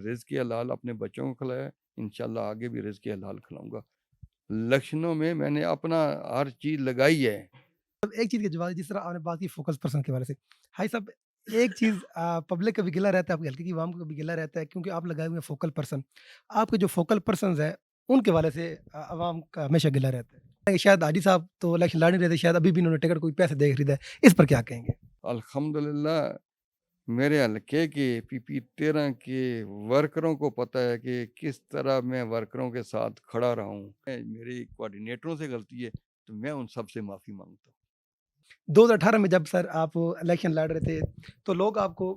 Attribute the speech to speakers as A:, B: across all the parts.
A: رزق حلال اپنے بچوں کو کھلایا ہے، انشاءاللہ آگے بھی رزق حلال کھلاؤں گا۔ الیکشنوں میں میں نے اپنا ہر چیز لگائی ہے۔
B: اب ایک چیز کا جواب جس طرح آپ نے بات کی فوکس پرسن کے بارے سے، بھائی صاحب ایک چیز پبلک کا بھی گلہ رہتا ہے، آپ کے ہلکے کی عوام کا بھی گلہ رہتا ہے کیونکہ آپ لگائے ہوئے ہیں فوکل پرسن، آپ کے جو فوکل پرسنز ہیں ان کے والے سے عوام کا ہمیشہ گلہ رہتا ہے کہ شاید حاجی صاحب تو الیکشن لڑ نہیں رہتے، شاید ابھی بھی انہوں نے ٹکٹ کوئی پیسے دے کے خریدا ہے، اس پر کیا کہیں گے؟
A: الحمدللہ میرے حلقے کے PP 13 کے ورکروں کو پتہ ہے کہ کس طرح میں ورکروں کے ساتھ کھڑا رہا ہوں۔ میری کوارڈینیٹروں سے غلطی ہے تو میں ان سب سے معافی مانگتا ہوں۔
B: 2018 میں جب سر آپ الیکشن لڑ رہے تھے تو لوگ آپ کو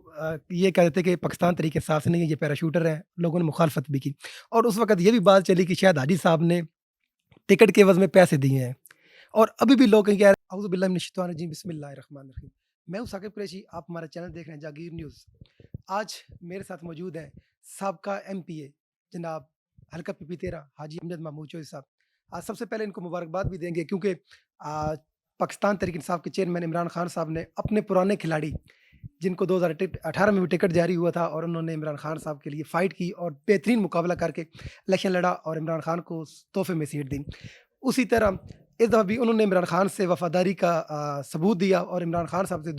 B: یہ کہہ رہے تھے کہ پاکستان طریقے ساتھ نہیں ہے، یہ پیراشوٹر ہیں، لوگوں نے مخالفت بھی کی اور اس وقت یہ بھی بات چلی کہ شاید حاجی صاحب نے ٹکٹ کے عوض میں پیسے دیے ہیں اور ابھی بھی لوگ کہیں کہہ رہے ہیں اعوذ باللہ من الشیطان الرجیم بسم اللہ الرحمن الرحیم۔ میں ہوں ثاقب قریشی، آپ ہمارا چینل دیکھ رہے ہیں جاگیر نیوز۔ آج میرے ساتھ موجود ہیں سابقہ MP جناب حلقہ PP 13 حاجی امجد محمود چوہدری صاحب۔ آج سب سے پہلے ان کو مبارکباد بھی دیں گے کیونکہ پاکستان تحریک انصاف کے چیئرمین عمران خان صاحب نے اپنے پرانے کھلاڑی جن کو 2018 میں بھی ٹکٹ جاری ہوا تھا اور انہوں نے عمران خان صاحب کے لیے فائٹ کی اور بہترین مقابلہ کر کے الیکشن لڑا اور عمران خان کو تحفے میں سیٹ دی۔ اسی طرح اس دفعہ بھی انہوں نے عمران خان سے وفاداری کا ثبوت دیا اور عمران خان صاحب سے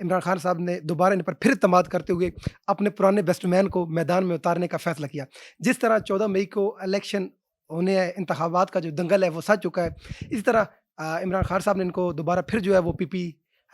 B: عمران خان صاحب نے دوبارہ ان پر پھر اعتماد کرتے ہوئے اپنے پرانے بیسٹ مین کو میدان میں اتارنے کا فیصلہ کیا۔ جس طرح 14 مئی کو الیکشن ہونے ہے، انتخابات کا جو دنگل ہے وہ سج چکا ہے، اسی طرح عمران خان صاحب نے ان کو دوبارہ پھر جو ہے وہ PP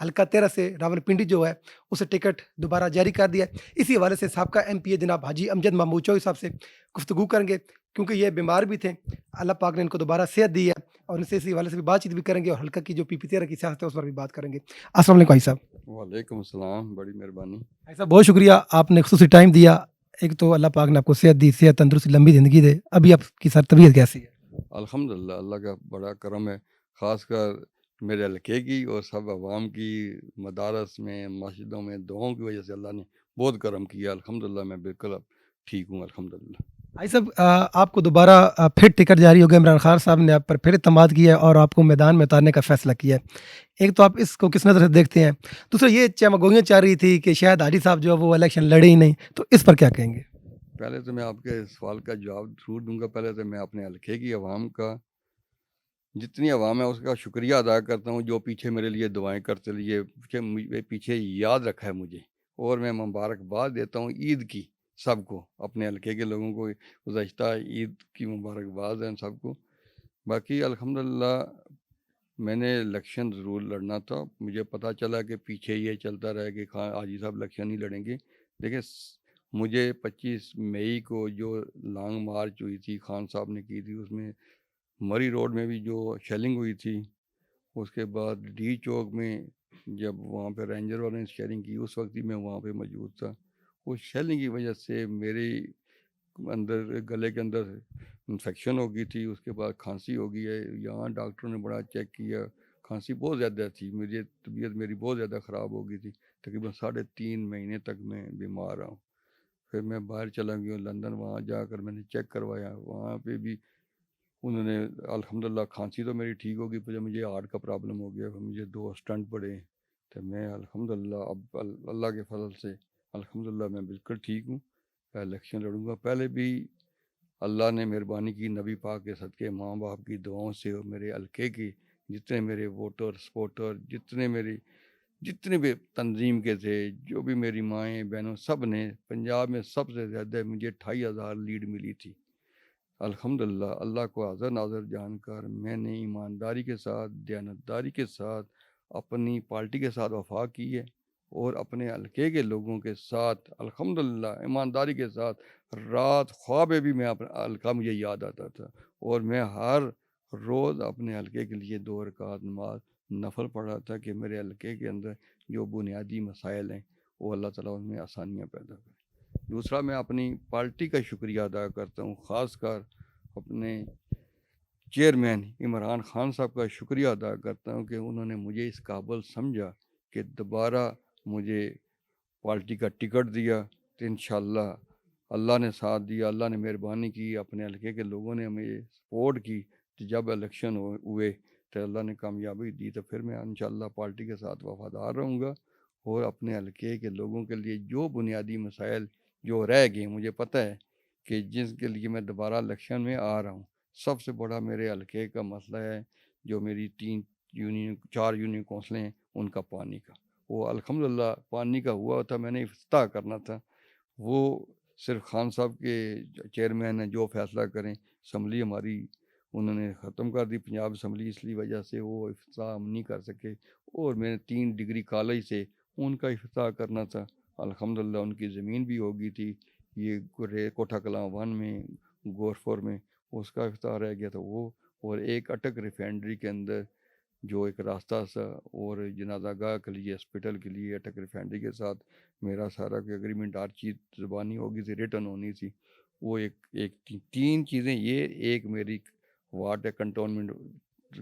B: حلقہ 13 سے راولپنڈی جو ہے اسے ٹکٹ دوبارہ جاری کر دیا ہے۔ اسی حوالے سے سابقہ MP جناب حاجی امجد محمود چوہدری صاحب سے گفتگو کریں گے کیونکہ یہ بیمار بھی تھے، اللہ پاک نے ان کو دوبارہ صحت دی ہے اور ان سے اسی حوالے سے بھی بات چیت بھی کریں گے اور حلقہ کی جو PP 13 کی سیاست ہے اس پر بھی بات کریں گے۔ السلام علیکم بھائی صاحب۔
A: وعلیکم السلام، بڑی مہربانی۔
B: بھائی صاحب بہت شکریہ، آپ نے خصوصی ٹائم دیا۔ ایک تو اللہ پاک نے آپ کو صحت دی، صحت تندرستی لمبی زندگی دے۔ ابھی آپ کی سر طبیعت کیسی ہے؟
A: الحمدللہ اللہ کا بڑا کرم ہے، خاص کر میرے حلقے کی اور سب عوام کی مدارس میں مسجدوں میں دعاؤں کی وجہ سے اللہ نے بہت کرم کیا۔ الحمدللہ میں بالکل اب ٹھیک ہوں الحمدللہ۔
B: بھائی صاحب آپ کو دوبارہ پھر ٹکٹ جاری ہو گیا، عمران خان صاحب نے آپ پر پھر اعتماد کیا ہے اور آپ کو میدان میں اتارنے کا فیصلہ کیا ہے۔ ایک تو آپ اس کو کس نظر سے دیکھتے ہیں، دوسرا یہ چمگوئیاں چل رہی تھی کہ شاید حاجی صاحب جو ہے وہ الیکشن لڑے ہی نہیں، تو اس پر کیا کہیں گے؟
A: پہلے تو میں آپ کے سوال کا جواب ضرور دوں گا۔ پہلے تو میں اپنے حلقے کی عوام کا، جتنی عوام ہے اس کا شکریہ ادا کرتا ہوں جو پیچھے میرے لیے دعائیں کرتے لیے پیچھے یاد رکھا ہے مجھے، اور میں مبارکباد دیتا ہوں عید کی سب کو، اپنے حلقے کے لوگوں کو گزشتہ عید کی مبارکباد ہے سب کو۔ باقی الحمدللہ میں نے الیکشن ضرور لڑنا تھا، مجھے پتہ چلا کہ پیچھے یہ چلتا رہا کہ خان حاجی صاحب الیکشن نہیں لڑیں گے۔ دیکھیں مجھے 25 مئی کو جو لانگ مارچ ہوئی تھی خان صاحب نے کی تھی، اس میں مری روڈ میں بھی جو شیلنگ ہوئی تھی، اس کے بعد ڈی چوک میں جب وہاں پہ رینجر والوں نے شیلنگ کی، اس وقت ہی میں وہاں پہ موجود تھا۔ اس شیلنگ کی وجہ سے میرے اندر گلے کے اندر انفیکشن ہو گئی تھی، اس کے بعد کھانسی ہو گئی ہے۔ یہاں ڈاکٹروں نے بڑا چیک کیا، کھانسی بہت زیادہ تھی، مجھے طبیعت میری بہت زیادہ خراب ہو گئی تھی، تقریباً 3.5 مہینے تک میں بیمار رہا ہوں۔ پھر میں باہر چلا گیا لندن، وہاں جا کر میں نے چیک کروایا، وہاں پہ بھی انہوں نے الحمدللہ کھانسی تو میری ٹھیک ہو گئی، پھر مجھے ہارٹ کا پرابلم ہو گیا، پھر مجھے 2 اسٹنٹ پڑے، تو میں الحمدللہ اب اللہ کے فضل سے الحمدللہ میں بالکل ٹھیک ہوں، الیکشن لڑوں گا۔ پہلے بھی اللہ نے مہربانی کی، نبی پاک کے صدقے، ماں باپ کی دعاؤں سے، اور میرے حلقے کی جتنے میرے ووٹر سپورٹر، جتنے بھی تنظیم کے تھے، جو بھی میری مائیں بہنوں، سب نے، پنجاب میں سب سے زیادہ مجھے 28,000 لیڈ ملی تھی۔ الحمدللہ اللہ کو حاضر ناظر جان کر میں نے ایمانداری کے ساتھ، دیانتداری کے ساتھ، اپنی پارٹی کے ساتھ وفا کی ہے، اور اپنے حلقے کے لوگوں کے ساتھ الحمدللہ ایمانداری کے ساتھ رات خواب میں بھی میں اپنا حلقہ مجھے یاد آتا تھا، اور میں ہر روز اپنے حلقے کے لیے 2 رکعت نماز نفل پڑھا تھا کہ میرے حلقے کے اندر جو بنیادی مسائل ہیں وہ اللہ تعالیٰ ان میں آسانیاں پیدا کرے۔ دوسرا میں اپنی پارٹی کا شکریہ ادا کرتا ہوں، خاص کر اپنے چیئرمین عمران خان صاحب کا شکریہ ادا کرتا ہوں کہ انہوں نے مجھے اس قابل سمجھا کہ دوبارہ مجھے پارٹی کا ٹکٹ دیا، تو انشاءاللہ اللہ نے ساتھ دیا، اللہ نے مہربانی کی، اپنے حلقے کے لوگوں نے ہمیں سپورٹ کی، تو جب الیکشن ہوئے تو اللہ نے کامیابی دی، تو پھر میں انشاءاللہ پارٹی کے ساتھ وفادار رہوں گا، اور اپنے حلقے کے لوگوں کے لیے جو بنیادی مسائل جو رہ گئے مجھے پتہ ہے کہ جس کے لیے میں دوبارہ الیکشن میں آ رہا ہوں، سب سے بڑا میرے حلقے کا مسئلہ ہے جو میری 4 یونین کونسلیں ہیں ان کا پانی کا، وہ الحمدللہ پانی کا ہوا تھا، میں نے افتتاح کرنا تھا، وہ صرف خان صاحب کے چیئرمین ہیں جو فیصلہ کریں، اسمبلی ہماری انہوں نے ختم کر دی پنجاب اسمبلی، اس لیے وجہ سے وہ افتتاح ہم نہیں کر سکے، اور میں نے 3 ڈگری کالج سے ان کا افتتاح کرنا تھا، الحمدللہ ان کی زمین بھی ہو گئی تھی، یہ کوٹھا کلاں 1 میں گورفور میں اس کا افتتاح رہ گیا تھا وہ، اور ایک اٹک ریفائنڈری کے اندر جو ایک راستہ سا، اور جنازہ گاہ کے لیے ہاسپٹل کے لیے اٹک ریفائنڈری کے ساتھ میرا سارا کوئی اگریمنٹ، ہر چیز زبانی ہوگی تھی، ریٹن ہونی تھی، وہ ایک 3 چیزیں، یہ ایک میری وارڈ ہے کنٹونمنٹ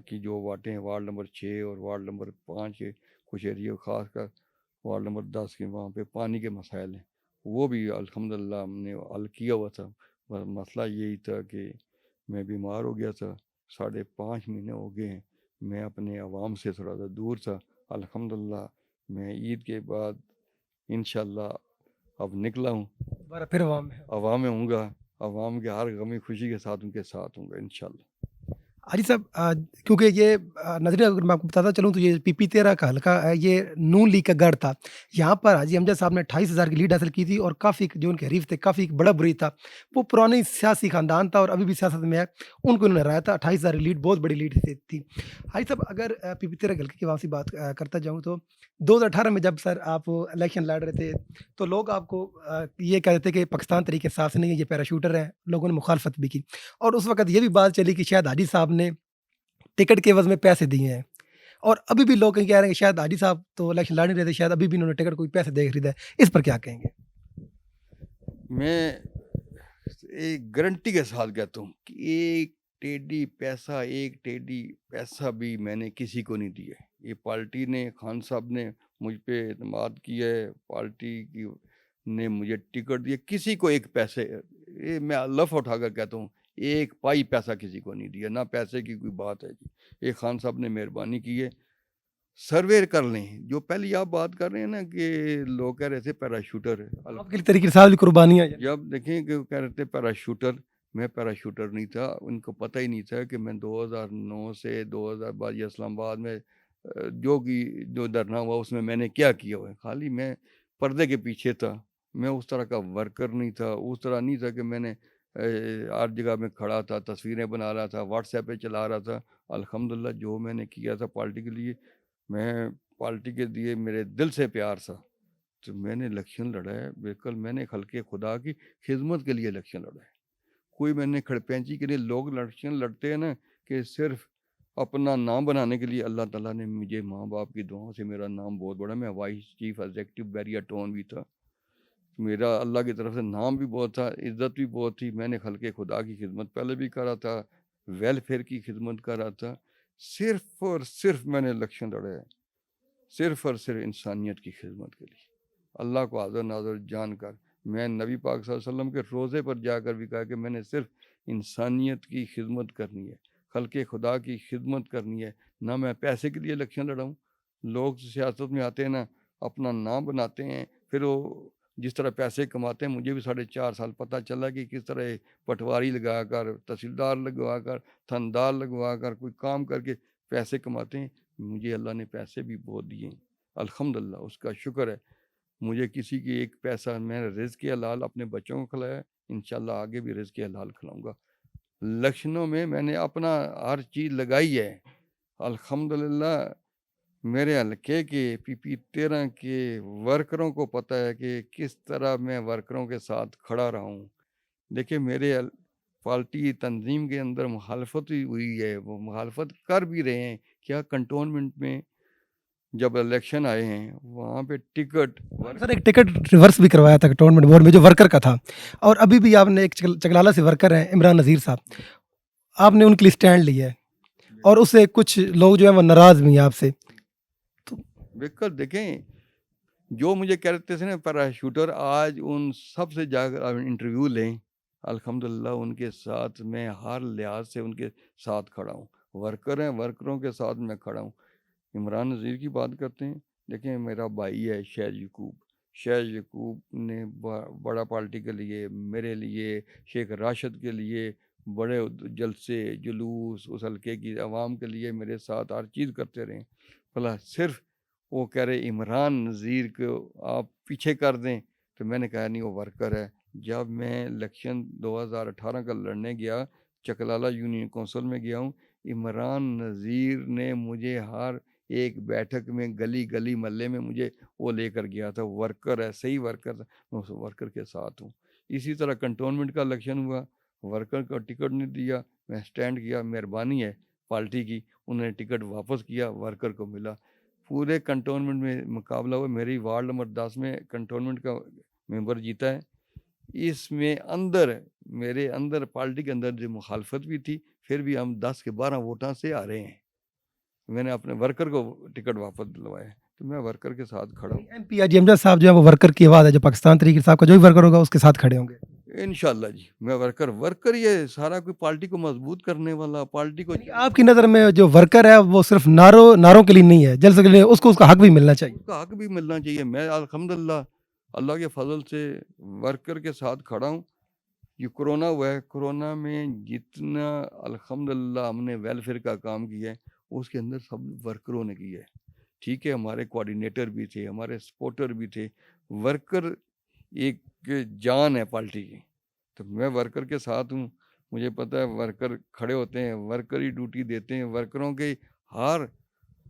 A: کی جو وارڈیں ہیں، وارڈ نمبر 6 اور وارڈ نمبر 5 کے کچھ ایریا، خاص کر وارڈ نمبر 10 کے وہاں پہ پانی کے مسائل ہیں، وہ بھی الحمدللہ ہم نے حل کیا ہوا تھا، بس مسئلہ یہی تھا کہ میں بیمار ہو گیا تھا، 5.5 مہینے ہو گئے ہیں، میں اپنے عوام سے تھوڑا سا دور تھا، الحمدللہ میں عید کے بعد انشاءاللہ اب نکلا ہوں،
B: دوبارہ پھر عوام میں
A: عوام میں ہوں گا، عوام کے ہر غمی خوشی کے ساتھ ان کے ساتھ ہوں گا انشاءاللہ۔
B: حاجی صاحب کیونکہ یہ ناظرین اگر میں آپ کو بتاتا چلوں تو یہ PP 13 کا حلقہ ہے، یہ نون لیگ کا گڑھ تھا، یہاں پر حاجی امجد صاحب نے 28,000 کی لیڈ حاصل کی تھی، اور کافی جو ان کے حریف تھے کافی بڑا بری تھا، وہ پرانے سیاسی خاندان تھا اور ابھی بھی سیاست میں ہے، ان کو انہوں نے ہرایا تھا، 28,000 کی لیڈ بہت بڑی لیڈ تھی۔ حاجی صاحب اگر PP 13 کے حلقے کی واپسی بات کرتا جاؤں تو 2018 میں جب سر آپ الیکشن لڑ رہے تھے تو لوگ آپ کو یہ کہتے تھے کہ پاکستان طریقے صاف نہیں ہے، یہ پیراشوٹر ہیں، لوگوں نے مخالفت بھی کی، اور اس وقت یہ بھی بات چلی کہ شاید حاجی صاحب نے ٹکٹ کے عوض میں پیسے دیے ہیں، اور ابھی بھی لوگ کہیں کہہ رہے ہیں کہ شاید حاجی صاحب تو الیکشن لڑ نہیں رہے تھے، شاید ابھی بھی انہوں نے ٹکٹ کوئی پیسے دے کے خریدا ہے، اس پر کیا کہیں گے؟
A: میں ایک گارنٹی کے ساتھ کہتا ہوں کہ ایک ٹیڈی پیسہ بھی میں نے کسی کو نہیں دیا ہے، یہ پارٹی نے، خان صاحب نے مجھ پہ اعتماد کیا ہے، پارٹی کی نے مجھے ٹکٹ دیا، کسی کو ایک پیسے، یہ میں لف اٹھا کر کہتا ہوں ایک پائی پیسہ کسی کو نہیں دیا، نہ پیسے کی کوئی بات ہے جی، ایک خان صاحب نے مہربانی کی ہے، سروے کر لیں، جو پہلی آپ بات کر رہے ہیں نا کہ لوگ کہہ رہے تھے پیراشوٹر ہے،
B: آپ کے لیے طریقے صاحب کی قربانیاں ہیں۔
A: جب دیکھیں کہ وہ کہہ رہے تھے پیراشوٹر، میں پیراشوٹر نہیں تھا، ان کو پتہ ہی نہیں تھا کہ میں 2009 سے 2012 یہ اسلام آباد میں جو دھرنا ہوا اس میں نے کیا کیا ہوا ہے، خالی میں پردے کے پیچھے تھا، میں اس طرح کا ورکر نہیں تھا، اس طرح نہیں تھا کہ میں نے ہر جگہ میں کھڑا تھا، تصویریں بنا رہا تھا، واٹس ایپ پہ چلا رہا تھا، الحمدللہ جو میں نے کیا تھا پارٹی کے لیے، میں پارٹی کے لیے میرے دل سے پیار تھا، تو میں نے الیکشن لڑا ہے، بالکل میں نے خلق خدا کی خدمت کے لیے الیکشن لڑا ہے، کوئی میں نے کھڑپینچی کے لیے، لوگ الیکشن لڑتے ہیں نا کہ صرف اپنا نام بنانے کے لیے، اللہ تعالیٰ نے مجھے ماں باپ کی دعاؤں سے میرا نام بہت بڑا، میں وائس چیف ایگزیکٹو بیریا ٹون بھی تھا، میرا اللہ کی طرف سے نام بھی بہت تھا، عزت بھی بہت تھی، میں نے خلق خدا کی خدمت پہلے بھی کرا تھا، ویلفیئر کی خدمت کر رہا تھا، صرف اور صرف میں نے الیکشن لڑا ہے، صرف اور صرف انسانیت کی خدمت کے لیے، اللہ کو حاضر ناظر جان کر، میں نبی پاک صلی اللہ علیہ وسلم کے روزے پر جا کر بھی کہا کہ میں نے صرف انسانیت کی خدمت کرنی ہے، خلق خدا کی خدمت کرنی ہے، نہ میں پیسے کے لیے الیکشن لڑا ہوں، لوگ سیاست میں آتے ہیں نا اپنا نام بناتے ہیں، پھر وہ جس طرح پیسے کماتے ہیں، مجھے بھی 4.5 سال پتہ چلا کہ کس طرح پٹواری لگا کر، تحصیلدار لگوا کر، تھندار لگوا کر، کوئی کام کر کے پیسے کماتے ہیں، مجھے اللہ نے پیسے بھی بہت دیے ہیں، الحمدللہ اس کا شکر ہے، مجھے کسی کی ایک پیسہ، میں نے رزق حلال اپنے بچوں کو کھلایا، انشاءاللہ آگے بھی رزق حلال کھلاؤں گا، الیکشنوں میں نے اپنا ہر چیز لگائی ہے، الحمدللہ میرے حلقے کے PP 13 کے ورکروں کو پتہ ہے کہ کس طرح میں ورکروں کے ساتھ کھڑا رہا ہوں، دیکھیں میرے پارٹی تنظیم کے اندر مخالفت ہوئی ہے، وہ مخالفت کر بھی رہے ہیں، کیا کنٹونمنٹ میں جب الیکشن آئے ہیں وہاں پہ ٹکٹ
B: سر ایک ٹکٹ ریورس بھی کروایا تھا کنٹونمنٹ بورڈ میں جو ورکر کا تھا، اور ابھی بھی آپ نے ایک چگلالہ سے ورکر ہیں عمران نذیر صاحب، آپ نے ان کے لیے اسٹینڈ لیا ہے، اور اس سے کچھ لوگ جو ہیں وہ ناراض بھی ہیں آپ سے، تو
A: بالکل دیکھیں جو مجھے کہتے تھے نا پیراشوٹر، آج ان سب سے جا کر آپ انٹرویو لیں، الحمدللہ ان کے ساتھ میں ہر لحاظ سے ان کے ساتھ کھڑا ہوں، ورکر ہیں، ورکروں کے ساتھ میں کھڑا ہوں، عمران نذیر کی بات کرتے ہیں، دیکھیں میرا بھائی ہے شہد یعقوب، شاہ یعقوب نے بڑا پارٹی کے لیے، میرے لیے، شیخ راشد کے لیے بڑے جلسے جلوس، اس حلقے کی عوام کے لیے میرے ساتھ ہر چیز کرتے رہے. بھلا صرف وہ کہہ رہے عمران نذیر کو آپ پیچھے کر دیں، تو میں نے کہا نہیں، وہ ورکر ہے. جب میں الیکشن 2018 کا لڑنے گیا، چکلالہ یونین کونسل میں گیا ہوں، عمران نذیر نے مجھے ہر ایک بیٹھک میں گلی گلی محلے میں مجھے وہ لے کر گیا تھا. ورکر ہے، صحیح ورکر تھا، میں اس ورکر کے ساتھ ہوں. اسی طرح کنٹونمنٹ کا الیکشن ہوا، ورکر کو ٹکٹ نہیں دیا، میں سٹینڈ کیا، مہربانی ہے پارٹی کی، انہوں نے ٹکٹ واپس کیا، ورکر کو ملا. پورے کنٹونمنٹ میں مقابلہ ہوا، میری وارڈ نمبر 10 میں کنٹونمنٹ کا ممبر جیتا ہے. اس میں میرے اندر پارٹی کے اندر جو مخالفت بھی تھی، پھر بھی ہم 10 کے 12 ووٹاں سے آ رہے ہیں. میں نے اپنے ورکر کو ٹکٹ واپس دلوایا، تو میں ورکر کے ساتھ کھڑا ہوں.
B: ایم پی حاجی امجد صاحب جو ہے وہ ورکر کی آواز ہے، جو پاکستان تحریک انصاف کا جو بھی ورکر ہوگا اس کے ساتھ کھڑے ہوں گے.
A: انشاءاللہ جی، میں ورکر یہ سارا کوئی پارٹی کو مضبوط کرنے والا، پارٹی کو
B: یعنی آپ کی نظر میں جو ورکر ہے وہ صرف نعروں کے لیے نہیں ہے، جلسے کے لیے اس کو اس کا حق بھی ملنا چاہیے.
A: اس کا حق بھی ملنا چاہیے. میں الحمدللہ اللہ کے فضل سے ورکر کے ساتھ کھڑا ہوں. یہ کرونا ہوا ہے، کرونا میں جتنا الحمدللہ ہم نے ویلفیئر کا کام کیا ہے، اس کے اندر سب ورکروں نے کیا ہے. ٹھیک ہے، ہمارے کوآرڈینیٹر بھی تھے، ہمارے سپورٹر بھی تھے. ورکر ایک جان ہے پارٹی کی، تو میں ورکر کے ساتھ ہوں. مجھے پتہ ہے ورکر کھڑے ہوتے ہیں، ورکر ہی ڈیوٹی دیتے ہیں. ورکروں کے ہر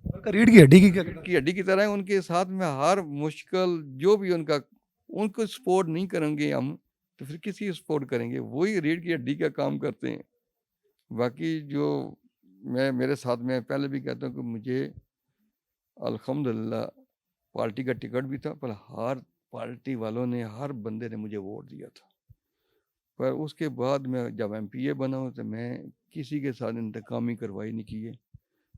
B: ورکر ریڑھ کی ہڈی
A: کی ہڈی کی طرح ہے. ان کے ساتھ میں ہر مشکل جو بھی ان کو سپورٹ نہیں کریں گے ہم، تو پھر کسی سپورٹ کریں گے؟ وہی ریڑھ کی ہڈی کا کام کرتے ہیں. باقی جو میرے ساتھ میں پہلے بھی کہتا ہوں کہ مجھے الحمدللہ پارٹی کا ٹکٹ بھی تھا، پر ہر پارٹی والوں نے، ہر بندے نے مجھے ووٹ دیا تھا. پر اس کے بعد میں جب ایم پی اے بنا ہوں تو میں کسی کے ساتھ انتقامی کارروائی نہیں کی ہے.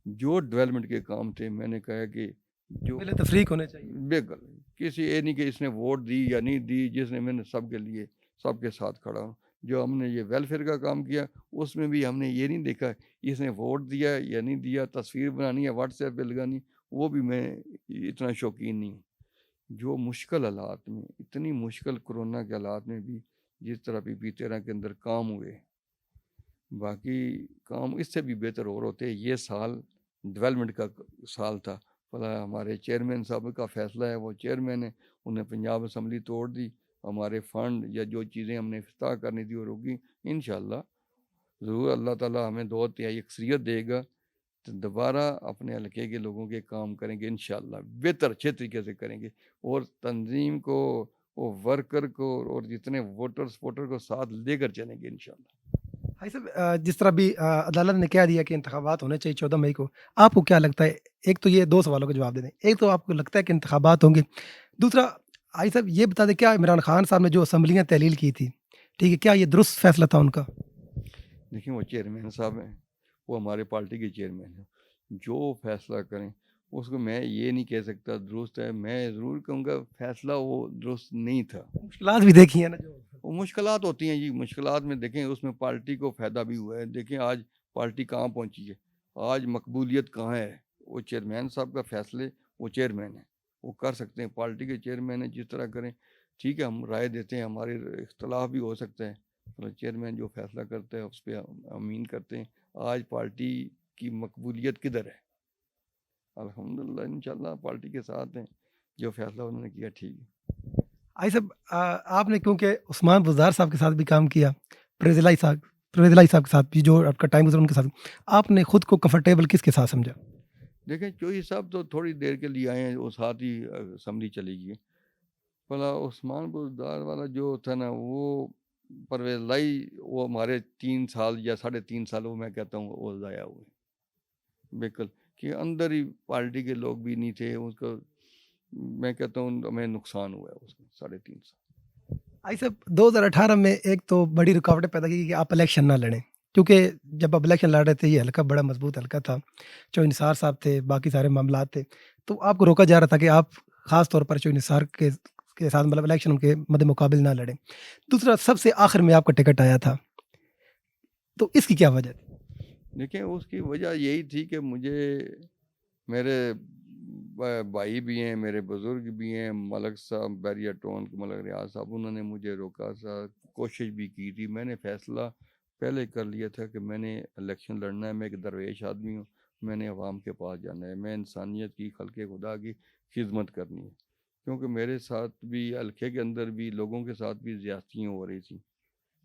A: جو ڈیولپمنٹ کے کام تھے میں نے کہا کہ جو
B: تفریق ہونے چاہیے.
A: بالکل کسی یہ نہیں کہ اس نے ووٹ دی یا نہیں دی، جس نے، میں نے سب کے لیے سب کے ساتھ کھڑا ہوں. جو ہم نے یہ ویلفیئر کا کام کیا، اس میں بھی ہم نے یہ نہیں دیکھا اس نے ووٹ دیا یا نہیں دیا، تصویر بنانی ہے واٹس ایپ پہ لگانی، وہ بھی میں اتنا شوقین نہیں ہوں. جو مشکل حالات میں، اتنی مشکل کرونا کے حالات میں بھی جس طرح پی پی 13 کے اندر کام ہوئے، باقی کام اس سے بھی بہتر اور ہوتے. یہ سال ڈیولپمنٹ کا سال تھا. ہمارے چیئرمین صاحب کا فیصلہ ہے، وہ چیئرمین ہے، انہیں پنجاب اسمبلی توڑ دی. ہمارے فنڈ یا جو چیزیں ہم نے افتتاح کرنی تھی وہ روکی. انشاءاللہ ضرور اللہ تعالیٰ ہمیں 2/3 اکثریت دے گا تو دوبارہ اپنے حلقے کے لوگوں کے کام کریں گے انشاءاللہ، بہتر اچھے طریقے سے کریں گے. اور تنظیم کو، وہ ورکر کو، اور جتنے ووٹر سپورٹر کو ساتھ لے کر چلیں گے انشاءاللہ.
B: بھائی صاحب جس طرح بھی عدالت نے کہہ دیا کہ انتخابات ہونے چاہیے 14 مئی کو، آپ کو کیا لگتا ہے؟ ایک تو یہ 2 سوالوں کا جواب دے دیں. ایک تو آپ کو لگتا ہے کہ انتخابات ہوں گے، دوسرا بھائی صاحب یہ بتا دیں کیا عمران خان صاحب نے جو اسمبلیاں تحلیل کی تھی، ٹھیک ہے، کیا یہ درست فیصلہ تھا ان کا؟
A: دیکھیں وہ چیئرمین صاحب ہیں، وہ ہمارے پارٹی کے چیئرمین ہیں، جو فیصلہ کریں اس کو میں یہ نہیں کہہ سکتا درست ہے. میں ضرور کہوں گا فیصلہ وہ درست نہیں تھا.
B: مشکلات بھی دیکھی ہیں نا جو
A: وہ مشکلات ہوتی ہیں جی، مشکلات میں دیکھیں اس میں پارٹی کو فائدہ بھی ہوا ہے. دیکھیں آج پارٹی کہاں پہنچی ہے، آج مقبولیت کہاں ہے. وہ چیئرمین صاحب کا فیصلے، وہ چیئرمین ہیں، وہ کر سکتے ہیں، پارٹی کے چیئرمین ہیں، جس طرح کریں. ٹھیک ہے، ہم رائے دیتے ہیں، ہمارے اختلاف بھی ہو سکتا ہے، پر چیئرمین جو فیصلہ کرتا ہے اس پہ امین کرتے ہیں. آج پارٹی کی مقبولیت کدھر ہے؟ الحمدللہ انشاءاللہ پارٹی کے ساتھ ہیں، جو فیصلہ انہوں نے کیا ٹھیک ہے.
B: بھائی صاحب آپ نے کیونکہ عثمان بزدار صاحب کے ساتھ بھی کام کیا، پرویز الہی صاحب کے ساتھ بھی جو آپ کا ٹائم گزرا ان کے ساتھ، آپ نے خود کو کمفرٹیبل کس کے ساتھ سمجھا؟
A: دیکھیں چوہی صاحب تو تھوڑی دیر کے لیے آئے ہیں، وہ ساتھ ہی اسمبلی چلی گئی. بھلا عثمان بزدار والا جو تھا نا، وہ پرویز الہی، وہ ہمارے 3 سال یا 3.5 سال وہ میں کہتا ہوں وہ ضائع ہوئے. بالکل کہ اندر ہی پارٹی کے لوگ بھی نہیں تھے، اس کو میں کہتا ہوں ہمیں نقصان ہوا ہے اس میں 3.5 سال.
B: بھائی صاحب 2018 میں ایک تو بڑی رکاوٹیں پیدا کی کہ آپ الیکشن نہ لڑیں، کیونکہ جب آپ الیکشن لڑ رہے تھے یہ حلقہ بڑا مضبوط حلقہ تھا، چوہی نثار صاحب تھے، باقی سارے معاملات تھے، تو آپ کو روکا جا رہا تھا کہ آپ خاص طور پر چوہی نثار کے ساتھ مطلب الیکشن کے مد مقابل نہ لڑیں. دوسرا سب سے آخر میں آپ کا ٹکٹ آیا تھا، تو اس کی کیا وجہ تھی؟
A: دیکھیں اس کی وجہ یہی تھی کہ مجھے میرے بھائی بھی ہیں، میرے بزرگ بھی ہیں، ملک صاحب بیریا ٹون کے ملک ریاض صاحب، انہوں نے مجھے روکا تھا، کوشش بھی کی تھی. میں نے فیصلہ پہلے کر لیا تھا کہ میں نے الیکشن لڑنا ہے. میں ایک درویش آدمی ہوں، میں نے عوام کے پاس جانا ہے، میں انسانیت کی، خلق خدا کی خدمت کرنی ہے. کیونکہ میرے ساتھ بھی حلقے کے اندر بھی لوگوں کے ساتھ بھی زیادتیاں ہو رہی تھیں،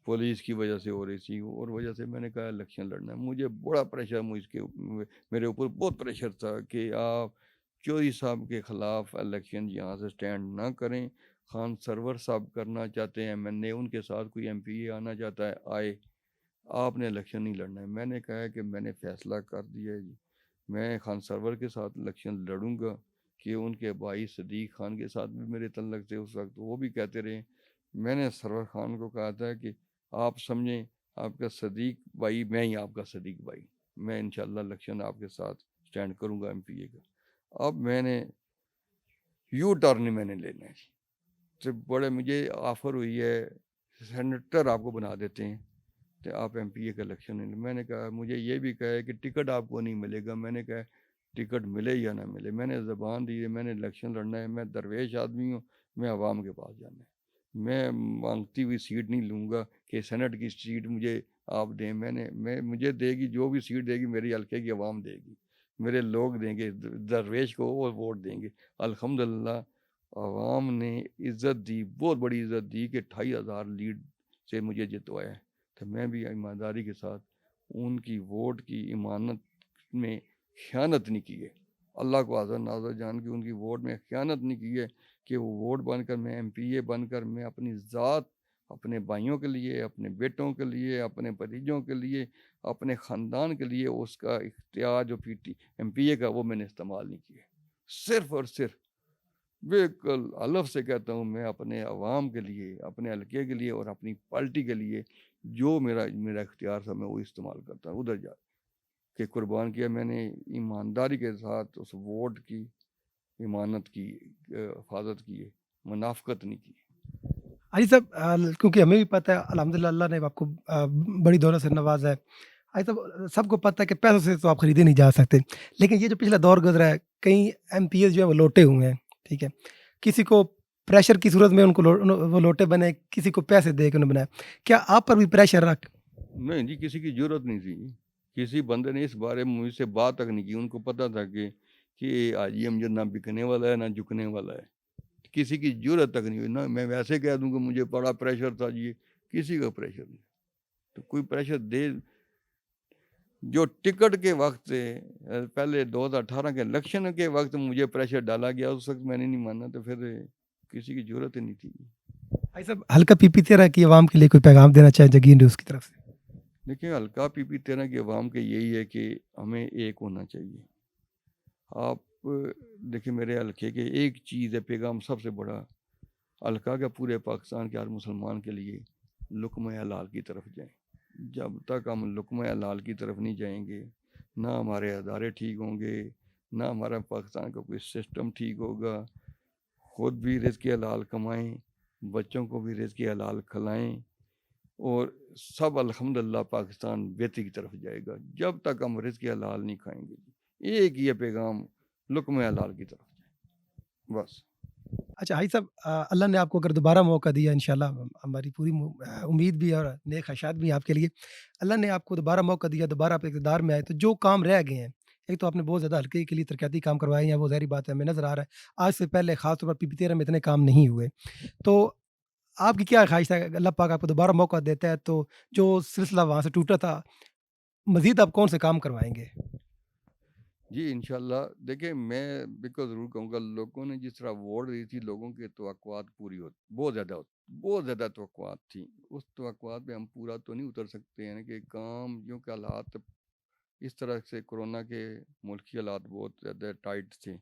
A: پولیس کی وجہ سے ہو رہی تھی، اور وجہ سے میں نے کہا الیکشن لڑنا ہے. مجھے بڑا پریشر میرے اوپر بہت پریشر تھا کہ آپ چوہدری صاحب کے خلاف الیکشن یہاں سے سٹینڈ نہ کریں. خان سرور صاحب کرنا چاہتے ہیں MNA، ان کے ساتھ کوئی MP آنا چاہتا ہے آئے، آپ نے الیکشن نہیں لڑنا ہے. میں نے کہا کہ میں نے فیصلہ کر دیا ہے جی، میں خان سرور کے ساتھ الیکشن لڑوں گا. کہ ان کے بھائی صدیق خان کے ساتھ بھی میرے تعلق تھے اس وقت، وہ بھی کہتے رہے. میں نے سرور خان کو کہا تھا کہ آپ سمجھیں آپ کا صدیق بھائی میں ہی آپ کا صدیق بھائی، میں انشاءاللہ الیکشن آپ کے ساتھ سٹینڈ کروں گا MPA کا. اب میں نے ٹرن میں نے لینا ہے تو بڑے مجھے آفر ہوئی ہے سینیٹر آپ کو بنا دیتے ہیں تو آپ MPA کا الیکشن نہیں. میں نے کہا مجھے یہ بھی کہا ہے کہ ٹکٹ آپ کو نہیں ملے گا. میں نے کہا ٹکٹ ملے یا نہ ملے، میں نے زبان دی ہے، میں نے الیکشن لڑنا ہے. میں درویش آدمی ہوں، میں عوام کے پاس جانا ہے. میں مانگتی ہوئی سیٹ نہیں لوں گا کہ سینٹ کی سیٹ مجھے آپ دیں. مجھے دے گی جو بھی سیٹ دے گی میری حلقے کی عوام دے گی، میرے لوگ دیں گے، درویش کو وہ ووٹ دیں گے. الحمدللہ عوام نے عزت دی، بہت بڑی عزت دی کہ 28,000 لیڈ سے مجھے جتوایا ہے. تو میں بھی ایمانداری کے ساتھ ان کی ووٹ کی امانت میں خیانت نہیں کی ہے. اللہ کو حاضر ناظر جان کے ان کی ووٹ میں خیانت نہیں کی ہے کہ وہ ووٹ بن کر میں MPA بن کر میں اپنی ذات، اپنے بھائیوں کے لیے، اپنے بیٹوں کے لیے، اپنے بھتیجوں کے لیے، اپنے خاندان کے لیے اس کا اختیار جو MPA کا وہ میں نے استعمال نہیں کیا. صرف اور صرف بالکل حلف سے کہتا ہوں میں اپنے عوام کے لیے، اپنے حلقے کے لیے اور اپنی پارٹی کے لیے جو میرا اختیار تھا میں وہ استعمال کرتا ہوں. ادھر جا کے قربان کیا میں نے، ایمانداری کے ساتھ اس ووٹ کی امانت کی حفاظت کی ہے، منافقت نہیں کی.
B: حاجی صاحب کیونکہ ہمیں بھی پتہ ہے الحمدللہ اللہ نے آپ کو بڑی دولت سے نوازا ہے. حاجی صاحب سب کو پتہ ہے کہ پیسوں سے تو آپ خریدے نہیں جا سکتے، لیکن یہ جو پچھلا دور گزرا ہے کئی MPs جو ہے وہ لوٹے ہوئے ہیں، ٹھیک ہے. کسی کو پریشر کی صورت میں ان کو وہ لوٹے بنے، کسی کو پیسے دے کے انہیں بنایا. کیا آپ پر بھی پریشر رکھ؟
A: نہیں جی، کسی کی ضرورت نہیں تھی. کسی بندے نے اس بارے میں مجھ سے بات تک نہیں کی. ان کو پتہ تھا کہ حاجی امجد نہ بکنے والا ہے نہ جھکنے والا ہے. کسی کی ضرورت تک نہیں ہوئی. نہ میں ویسے کہہ دوں کہ مجھے بڑا پریشر تھا جی، کسی کا پریشر نہیں. تو کوئی پریشر دے جو ٹکٹ کے وقت سے پہلے 2018 کے الیکشن کے وقت مجھے پریشر ڈالا گیا، اس وقت میں نے نہیں مانا، تو پھر کسی کی ضرورت ہی نہیں تھی.
B: حاجی صاحب ہلکا PPT کی عوام کے لیے کوئی پیغام دینا چاہیں جگیر نیوز کی طرف سے؟
A: دیکھیں ہلکا PPT کی عوام کے یہی ہے کہ ہمیں ایک ہونا چاہیے. آپ دیکھیں میرے حلقے کے ایک چیز ہے، پیغام سب سے بڑا حلقہ کا پورے پاکستان کے ہر مسلمان کے لیے، لقمہ حلال کی طرف جائیں. جب تک ہم لقمہ حلال کی طرف نہیں جائیں گے، نہ ہمارے ادارے ٹھیک ہوں گے، نہ ہمارا پاکستان کا کوئی سسٹم ٹھیک ہوگا. خود بھی رزق حلال کمائیں، بچوں کو بھی رزق حلال کھلائیں، اور سب الحمدللہ پاکستان بہتری کی طرف جائے گا. جب تک ہم رزق حلال نہیں کھائیں گے، ایک یہ پیغام لقمہ حلال کی طرف جائیں بس.
B: اچھا حاجی صاحب اللہ نے آپ کو اگر دوبارہ موقع دیا انشاءاللہ، ہماری پوری امید بھی اور نیک خواہشات بھی ہیں آپ کے لیے. اللہ نے آپ کو دوبارہ موقع دیا، دوبارہ آپ اقتدار میں آئے، تو جو کام رہ گئے ہیں، ایک تو آپ نے بہت زیادہ حلقے کے لیے ترقیاتی کام کروائے ہیں، وہ ظاہری بات ہے ہمیں نظر آ رہا ہے. آج سے پہلے خاص طور پر PPT میں اتنے کام نہیں ہوئے. تو آپ کی کیا خواہش ہے اللہ پاک آپ کو دوبارہ موقع دیتا ہے تو جو سلسلہ وہاں سے ٹوٹا تھا، مزید آپ کون سے کام کروائیں گے؟
A: جی انشاءاللہ. دیکھیں میں بالکل ضرور کہوں گا، لوگوں نے جس طرح ووٹ دی تھی، لوگوں کے توقعات پوری ہوتی، بہت زیادہ توقعات تھیں. اس توقعات پہ ہم پورا تو نہیں اتر سکتے ہیں کہ کام یوں کہ حالات اس طرح سے کورونا کے ملکی حالات بہت زیادہ ٹائٹ تھے.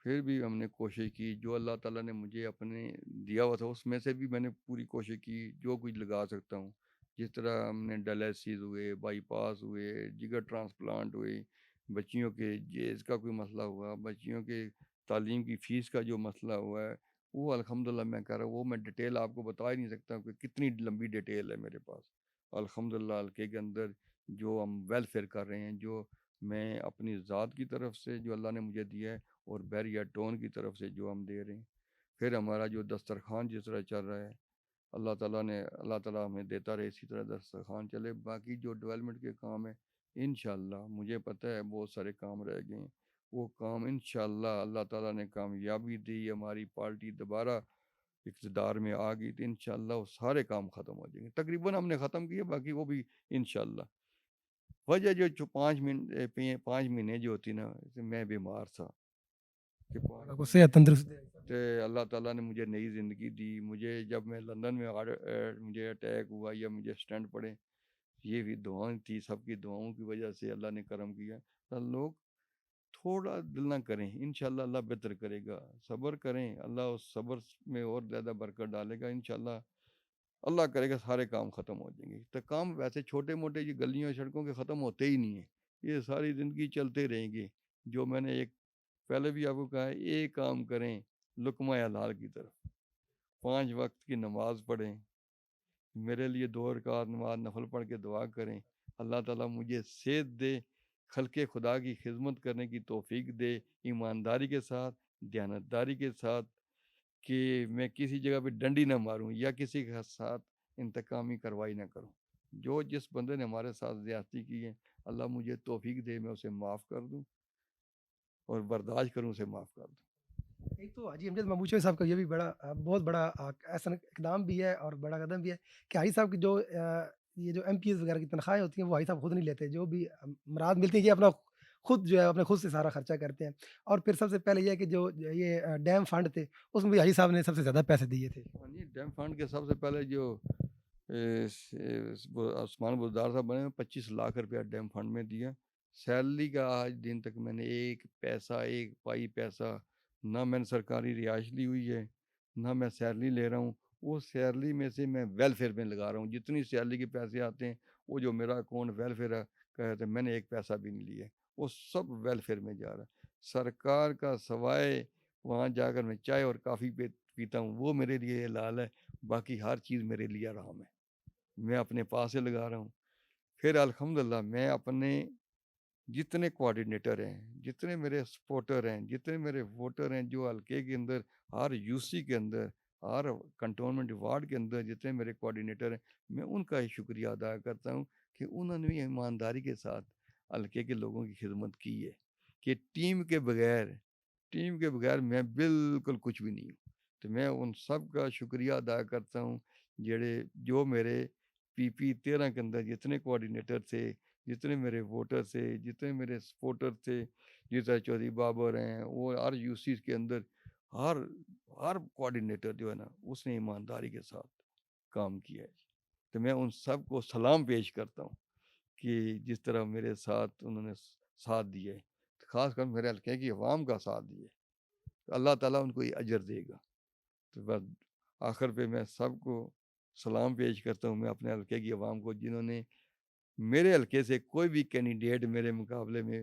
A: پھر بھی ہم نے کوشش کی، جو اللہ تعالیٰ نے مجھے اپنے دیا ہوا تھا اس میں سے بھی میں نے پوری کوشش کی جو کچھ لگا سکتا ہوں. جس طرح ہم نے ڈائلسس ہوئے، بائی پاس ہوئے، جگر ٹرانسپلانٹ ہوئے، بچیوں کے جیز کا کوئی مسئلہ ہوا، بچیوں کے تعلیم کی فیس کا جو مسئلہ ہوا ہے، وہ الحمدللہ میں کہہ رہا ہوں، وہ میں ڈیٹیل آپ کو بتا ہی نہیں سکتا کہ کتنی لمبی ڈیٹیل ہے میرے پاس. الحمدللہ حلقے کے اندر جو ہم ویلفیئر کر رہے ہیں، جو میں اپنی ذات کی طرف سے جو اللہ نے مجھے دیا ہے اور بیریا ٹون کی طرف سے جو ہم دے رہے ہیں. پھر ہمارا جو دسترخوان جس طرح چل رہا ہے اللہ تعالیٰ ہمیں دیتا رہے اسی طرح دسترخوان چلے. باقی جو ڈیولپمنٹ کے کام ہیں انشاءاللہ مجھے پتہ ہے بہت سارے کام رہ گئے ہیں, وہ کام انشاءاللہ اللہ تعالیٰ نے کامیابی دی, ہماری پارٹی دوبارہ اقتدار میں آ گئی تو انشاءاللہ وہ سارے کام ختم ہو جائیں گے. تقریباً ہم نے ختم کیے, باقی وہ بھی انشاءاللہ. وجہ جو 5 مہینے جو ہوتی نا, میں بیمار تھا کہ
B: آپ کو صحت تندرست دے.
A: اللہ تعالیٰ نے مجھے نئی زندگی دی. مجھے جب میں لندن میں مجھے اٹیک ہوا یا مجھے سٹنٹ پڑے, یہ بھی دعائیں تھی, سب کی دعاؤں کی وجہ سے اللہ نے کرم کیا. تو لوگ تھوڑا دل نہ کریں, انشاءاللہ اللہ بہتر کرے گا. صبر کریں, اللہ اس صبر میں اور زیادہ برکت ڈالے گا. انشاءاللہ اللہ کرے گا سارے کام ختم ہو جائیں گے. تو کام ویسے چھوٹے موٹے یہ گلیوں سڑکوں کے ختم ہوتے ہی نہیں ہیں, یہ ساری زندگی چلتے رہیں گے. جو میں نے ایک پہلے بھی آپ کو کہا ہے, ایک کام کریں لقمہ حلال کی طرف, 5 وقت کی نماز پڑھیں, میرے لیے 2 رکعت نماز نفل پڑھ کے دعا کریں. اللہ تعالیٰ مجھے صحت دے, خلق خدا کی خدمت کرنے کی توفیق دے, ایمانداری کے ساتھ, دیانتداری کے ساتھ, کہ میں کسی جگہ پہ ڈنڈی نہ ماروں یا کسی کے ساتھ انتقامی کارروائی نہ کروں. جو جس بندے نے ہمارے ساتھ زیادتی کی ہے, اللہ مجھے توفیق دے میں اسے معاف کر دوں اور برداشت کروں, اسے معاف کر دوں.
B: ایک تو حاجی امجد ماموچے صاحب کا یہ بھی بڑا بہت بڑا ایسا اقدام بھی ہے اور بڑا قدم بھی ہے کہ حاجی صاحب کی جو یہ جو ایم پی ایز وغیرہ کی تنخواہیں ہوتی ہیں وہ حاجی صاحب خود نہیں لیتے. جو بھی مراد ملتی ہے یہ اپنا خود جو ہے اپنے خود سے سارا خرچہ کرتے ہیں. اور پھر سب سے پہلے یہ ہے کہ جو یہ ڈیم فنڈ تھے اس میں بھی حاجی صاحب نے سب سے زیادہ پیسے دیے تھے.
A: ہاں جی, ڈیم فنڈ کے سب سے پہلے جو عثمان بزدار صاحب بنے, 25 لاکھ روپیہ ڈیم فنڈ میں دیا. سیلری کا آج دن تک میں نے ایک پائی پیسہ نہ میں نے سرکاری رہائش لی ہوئی ہے, نہ میں سیلری لے رہا ہوں. وہ سیلری میں سے میں ویلفیئر میں لگا رہا ہوں. جتنی سیلری کے پیسے آتے ہیں وہ جو میرا اکاؤنٹ ویلفیئر کا ہے, میں نے ایک پیسہ بھی نہیں لیا, وہ سب ویلفیئر میں جا رہا ہے. سرکار کا سوائے وہاں جا کر میں چائے اور کافی پیتا ہوں, وہ میرے لیے حلال ہے. باقی ہر چیز میرے لیے حرام ہے, میں اپنے پاس سے لگا رہا ہوں. پھر الحمدللہ میں اپنے جتنے کوآرڈینیٹر ہیں, جتنے میرے سپورٹر ہیں, جتنے میرے ووٹر ہیں, جو حلقے کے اندر ہر یوسی کے اندر ہر کنٹونمنٹ وارڈ کے اندر جتنے میرے کوآرڈینیٹر ہیں, میں ان کا ہی شکریہ ادا کرتا ہوں کہ انہوں نے بھی ایمانداری کے ساتھ حلقے کے لوگوں کی خدمت کی ہے. کہ ٹیم کے بغیر میں بالکل کچھ بھی نہیں ہوں. تو میں ان سب کا شکریہ ادا کرتا ہوں جو میرے پی 13 کے اندر جتنے کوآرڈینیٹر تھے, جتنے میرے ووٹر تھے, جتنے میرے سپورٹر تھے, جس طرح چودھری بابر ہیں, وہ ہر یوسی کے اندر ہر کوآرڈینیٹر جو ہے نا اس نے ایمانداری کے ساتھ کام کیا ہے. تو میں ان سب کو سلام پیش کرتا ہوں کہ جس طرح میرے ساتھ انہوں نے ساتھ دیا ہے, خاص کر میرے حلقے کی عوام کا ساتھ دیا ہے, تو اللہ تعالیٰ ان کو یہ اجر دے گا. تو بس آخر پہ میں سب کو سلام پیش کرتا ہوں, میں اپنے حلقے کی عوام کو, جنہوں نے میرے حلقے سے کوئی بھی کینڈیڈیٹ میرے مقابلے میں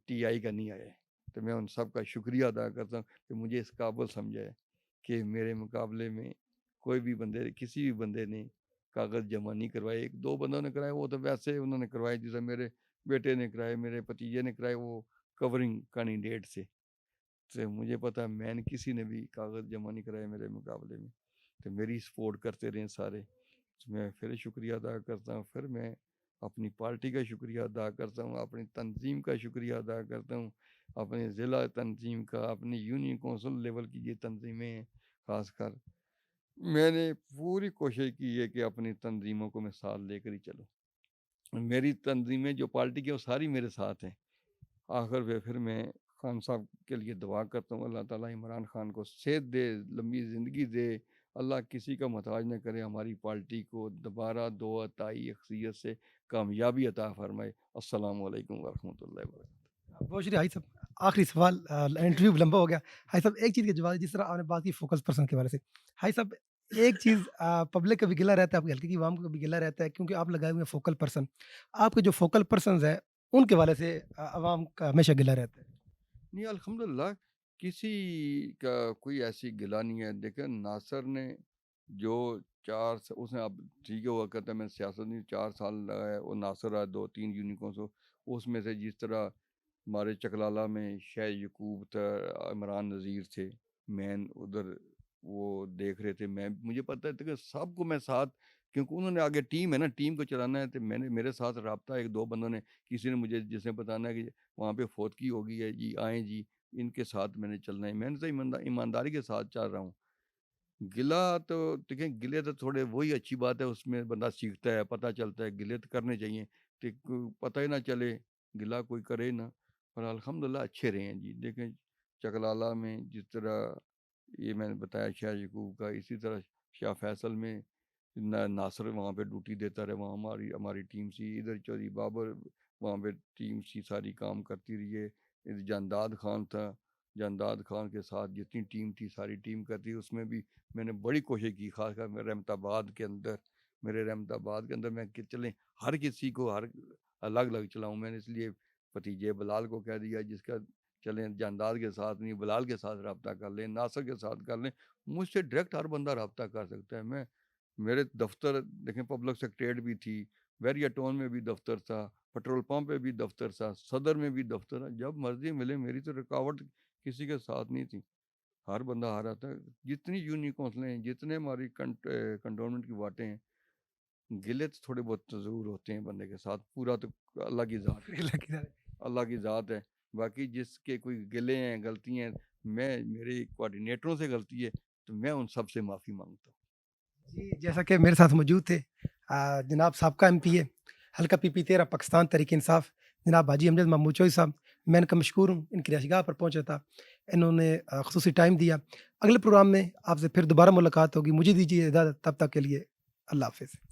A: ٹی آئی کا نہیں آیا ہے. تو میں ان سب کا شکریہ ادا کرتا ہوں کہ مجھے اس قابل سمجھا ہے کہ میرے مقابلے میں کسی بھی بندے نے کاغذ جمع نہیں کروائے. 1-2 بندوں نے کرائے, وہ تو ویسے انہوں نے کروائے, جیسے میرے بیٹے نے کرائے, میرے بھتیجے نے کرائے, وہ کورنگ کینڈیڈیٹ سے. تو مجھے پتا میں نے کسی نے بھی کاغذ جمع نہیں کرائے میرے مقابلے میں. تو میری سپورٹ کرتے رہیں سارے. میں پھر شکریہ ادا کرتا ہوں. پھر میں اپنی پارٹی کا شکریہ ادا کرتا ہوں, اپنی تنظیم کا شکریہ ادا کرتا ہوں, اپنے ضلع تنظیم کا, اپنی یونین کونسل لیول کی یہ تنظیمیں ہیں. خاص کر میں نے پوری کوشش کی ہے کہ اپنی تنظیموں کو میں ساتھ لے کر ہی چلوں. میری تنظیمیں جو پارٹی کی وہ ساری میرے ساتھ ہیں. آخر پہ پھر میں خان صاحب کے لیے دعا کرتا ہوں, اللہ تعالیٰ عمران خان کو صحت دے, لمبی زندگی دے, اللہ کسی کا محتاج نہ کرے, ہماری پارٹی کو دوبارہ 2 اقلیت سے کامیابی عطا فرمائے. السلام علیکم ورحمۃ اللہ وبرکاتہ.
B: بہت شکریہ حاجی صاحب. آخری سوال, انٹرویو لمبا ہو گیا. حاجی صاحب ایک چیز کے جواب, جس طرح آپ نے بات کی فوکس پرسن کے بارے سے, حاجی صاحب ایک چیز پبلک کا بھی گلہ رہتا ہے, آپ کے حلقے کی عوام کا بھی گلہ رہتا ہے, کیونکہ آپ لگائے ہوئے ہیں فوکل پرسن. آپ کے جو فوکل پرسنز ہیں ان کے والے سے عوام کا ہمیشہ گلہ رہتا ہے.
A: نہیں, الحمدللہ کسی کا کوئی ایسی گلہ نہیں ہے. دیکھیں, ناصر نے جو اس نے اب ٹھیک ہے وہ کہتا ہے میں سیاست نہیں 4 سال لگا ہے وہ ناصر ہے 2-3 یونیکوں سے اس میں سے جس طرح ہمارے چکلالہ میں شاہ یعقوب تھا عمران نذیر تھے مین ادھر وہ دیکھ رہے تھے مجھے پتہ ہے کہ سب کو میں ساتھ کیونکہ انہوں نے آگے ٹیم ہے نا ٹیم کو چلانا ہے تو میرے ساتھ رابطہ 1-2 بندوں نے کسی نے مجھے جس نے بتانا ہے کہ وہاں پہ فوتگی ہوگی ہے جی آئیں جی ان کے ساتھ میں نے چلنا ہے میں نے تو ایمانداری کے ساتھ چل رہا ہوں گلہ تو دیکھیں گلے تو تھوڑے وہی اچھی بات ہے اس میں بندہ سیکھتا ہے پتہ چلتا ہے گلے تو کرنے چاہیے کہ پتہ ہی نہ چلے گلہ کوئی کرے نہ اور الحمدللہ اچھے رہے ہیں جی دیکھیں چکلالہ میں جس طرح یہ میں نے بتایا شاہ یعقوب کا اسی طرح شاہ فیصل میں ناصر وہاں پہ ڈیوٹی دیتا رہے وہاں ہماری ٹیم سی ادھر چودھری بابر وہاں پہ ٹیم سی ساری کام کرتی رہی ہے ادھر جانداد خان تھا جانداد خان کے ساتھ جتنی ٹیم تھی ساری ٹیم کرتی اس میں بھی میں نے بڑی کوشش کی خاص کر میرے رحمت آباد کے اندر میں کہ چلیں ہر کسی کو ہر الگ الگ چلاؤں میں نے اس لیے بھتیجے بلال کو کہہ دیا جس کا چلیں جانداد کے ساتھ نہیں بلال کے ساتھ رابطہ کر لیں ناصر کے ساتھ کر لیں مجھ سے ڈائریکٹ ہر بندہ رابطہ کر سکتا ہے میرے دفتر دیکھیں پبلک سیکریٹریٹ بھی تھی ویریا ٹون میں بھی دفتر تھا پیٹرول پمپ پہ بھی دفتر تھا صدر میں بھی دفتر ہے جب مرضی ملے میری تو رکاوٹ کسی کے ساتھ نہیں تھی ہر بندہ آ رہا تھا جتنی یونین کونسلیں ہیں جتنے ہماری کنٹونمنٹ کی واٹیں ہیں گلے تو تھوڑے بہت ضرور ہوتے ہیں بندے کے ساتھ پورا تو اللہ کی ذات ہے اللہ کی ذات ہے باقی جس کے کوئی گلے ہیں غلطی ہیں میرے کوارڈینیٹروں سے غلطی ہے تو میں ان سب سے معافی مانگتا ہوں
B: جی جیسا کہ میرے ساتھ موجود تھے جناب سابقہ MP ہے حلقہ PP 13 پاکستان تحریک انصاف جناب حاجی امجد محمود چوئی صاحب میں ان کا مشکور ہوں ان کی رہائش گاہ پر پہنچا تھا انہوں نے خصوصی ٹائم دیا اگلے پروگرام میں آپ سے پھر دوبارہ ملاقات ہوگی مجھے دیجیے اجازت تب تک کے لیے اللہ حافظ